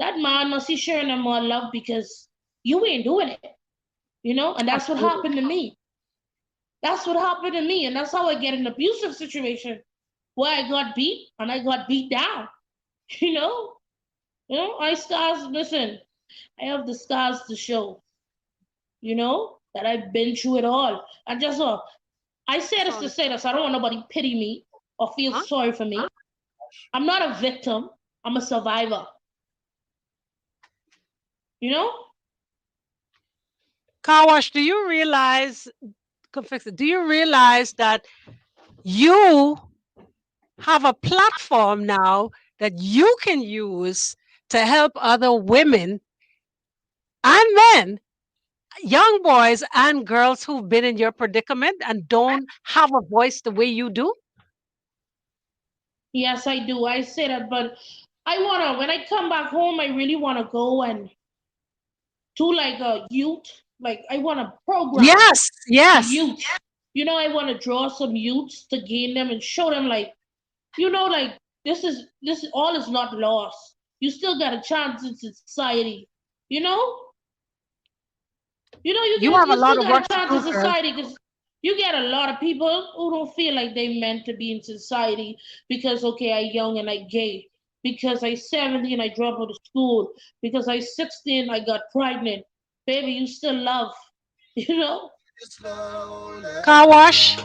That man must be sharing them more love because you ain't doing it. And that's what Absolutely. happened to me. That's what happened to me, and that's how I get an abusive situation where I got beat and I got beat down. You know, I scars. Listen, I have the scars to show. That I've been through it all. And just I say this to say this. I don't want nobody pity me or feel Huh? sorry for me. I'm not a victim. I'm a survivor. You know? CarWash, do you realize, do you realize that you have a platform now that you can use to help other women and men, young boys and girls who've been in your predicament and don't have a voice the way you do? Yes, I do. I say that, but when I come back home, I really wanna go and do like a youth. Like I wanna program Yes, the yes. youth. I wanna draw some youths to gain them and show them like, like this all is not lost. You still got a chance in society. You know, You have a you lot still of got work a to chance in do, girl. society because you get a lot of people who don't feel like they meant to be in society because okay, I young and I gay. Because I 17, I dropped out of school. Because I 16, I got pregnant. Baby, you still love. You know? Car wash.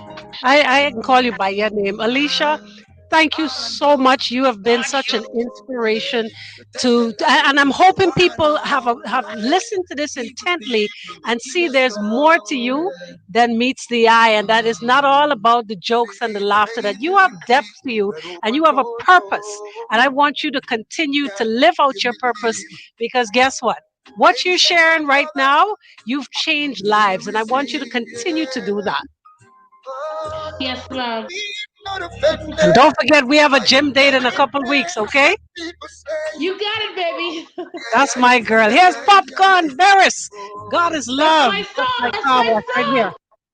I can call you by your name. Alicia, thank you so much. You have been such an inspiration and I'm hoping people have listened to this intently and see there's more to you than meets the eye. And that is not all about the jokes and the laughter, that you have depth to you and you have a purpose. And I want you to continue to live out your purpose, because guess what? What you're sharing right now, you've changed lives, and I want you to continue to do that. Yes, love. And don't forget, we have a gym date in a couple weeks, okay? You got it, baby. That's my girl. Here's Popcorn Barris. God is That's love. my Just song. like That's Car my Wash right here.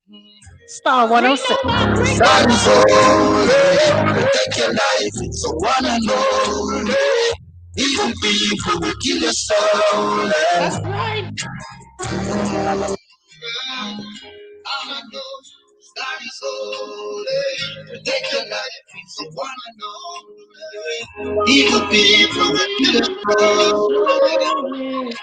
song. Star Bring 106. them back, bring them That is back. holy. Protect your life, it's a one and only. Evil people will kill your soul. That's right. That is holy. Protect your life, it's a one and only. Evil people will kill your People kill you soul. slowly.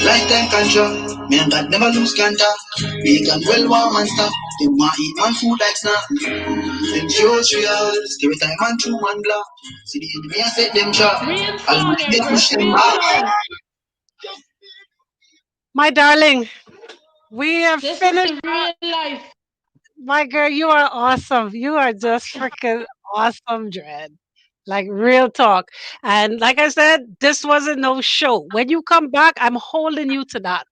Lifetime contract, me and God never lose contact. We can well warm and stuff. They want eat man food like snack. Them shows real, every time man chew man black. See the enemy I set them trap. Real I'll song, make push Empress. them Real back. song. My darling, we have This is finished. the real life. My girl, you are awesome. You are just freaking awesome, Dread. Like real talk. And like I said, this wasn't no show. When you come back, I'm holding you to that.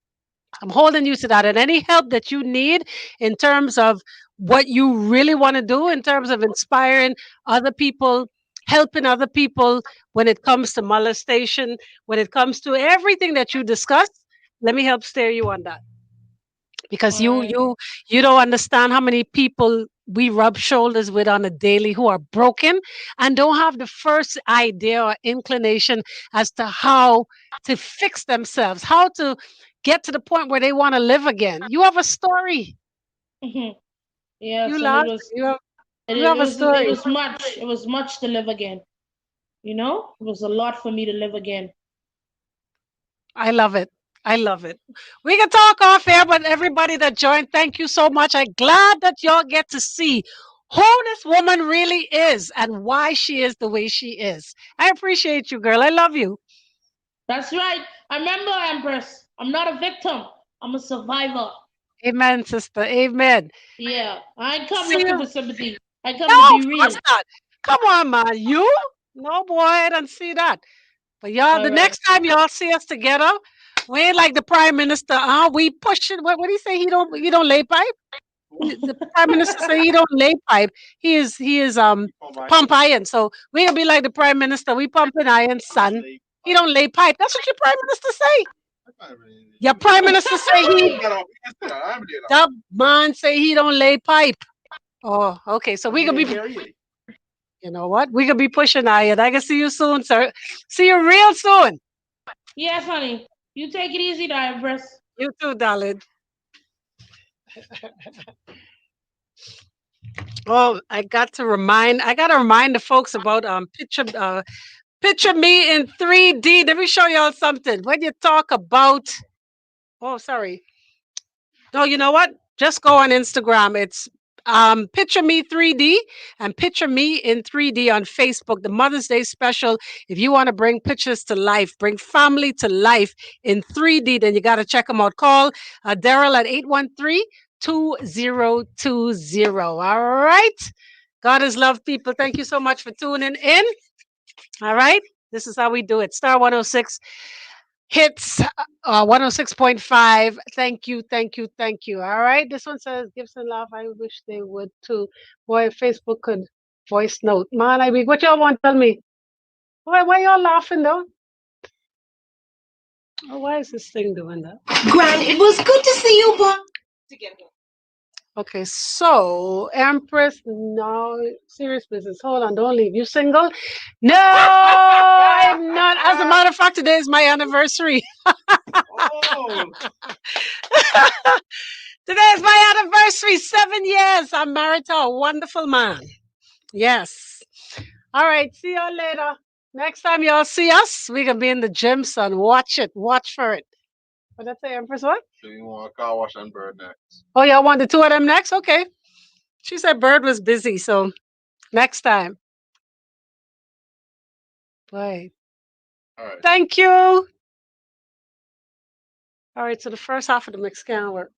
I'm holding you to that. And any help that you need in terms of what you really want to do, in terms of inspiring other people, helping other people when it comes to molestation, when it comes to everything that you discuss, let me help steer you on that. Because All right. you don't understand how many people we rub shoulders with on a daily who are broken and don't have the first idea or inclination as to how to fix themselves, how to get to the point where they want to live again. You have a story. You Yes, and laugh. You have a it story. was much. It was much to live again. You know, it was a lot for me to live again. I love it. I love it. We can talk off air, but everybody that joined, thank you so much. I'm glad that y'all get to see who this woman really is and why she is the way she is. I appreciate you, girl. I love you. That's right. I remember, Empress. I'm not a victim. I'm a survivor. Amen, sister. Amen. Yeah, I ain't come See looking you. for sympathy. I come to No, be of real. course not. Come on, man. You? No, boy, I don't see that. But y'all, All the right. next time y'all see us together, we ain't like the prime minister. We pushing. What do you say? He don't lay pipe. The prime minister say he don't lay pipe. He is pump iron. So we gonna be like the prime minister. We pumping iron, son. He don't lay pipe. That's what your prime minister say. Your prime minister say he. That man say he don't lay pipe. Oh, okay. So we gonna be. You know what? We gonna be pushing iron. I can see you soon, sir. See you real soon. Yes, honey. You take it easy, there, Empress. You too, darling. Oh, I gotta remind the folks about picture me in 3D. Let me show y'all something. When you talk about oh sorry. No, you know what? Just go on Instagram. It's picture me 3D and picture me in 3D on Facebook. The Mother's Day special. If you want to bring pictures to life, bring family to life in 3D, then you got to check them out. Call Daryl at 813-2020. All right. God is love, people. Thank you so much for tuning in. All right. This is how we do it. Star 106 hits 106.5. Thank you, thank you, thank you. All right. This one says Gibson Love. I wish they would too. Boy, if Facebook could voice note. Man, I mean, what y'all want to tell me? Why y'all laughing though? Oh, why is this thing doing that? Gran, it was good to see you, boy. Okay, so Empress, no serious business. Hold on, don't leave. You single? No, I'm not. As a matter of fact, today is my anniversary. Today is my anniversary. 7 years. I'm married to a wonderful man. Yes. All right. See y'all later. Next time y'all see us, we gonna be in the gym, son. Watch it. Watch for it. What did I say, Empress? What? So you want CarWash and Bird next? Oh, y'all want the two of them next? Okay. She said Bird was busy, so next time. Bye. All right. Thank you. All right. So the first half of the Mexican work.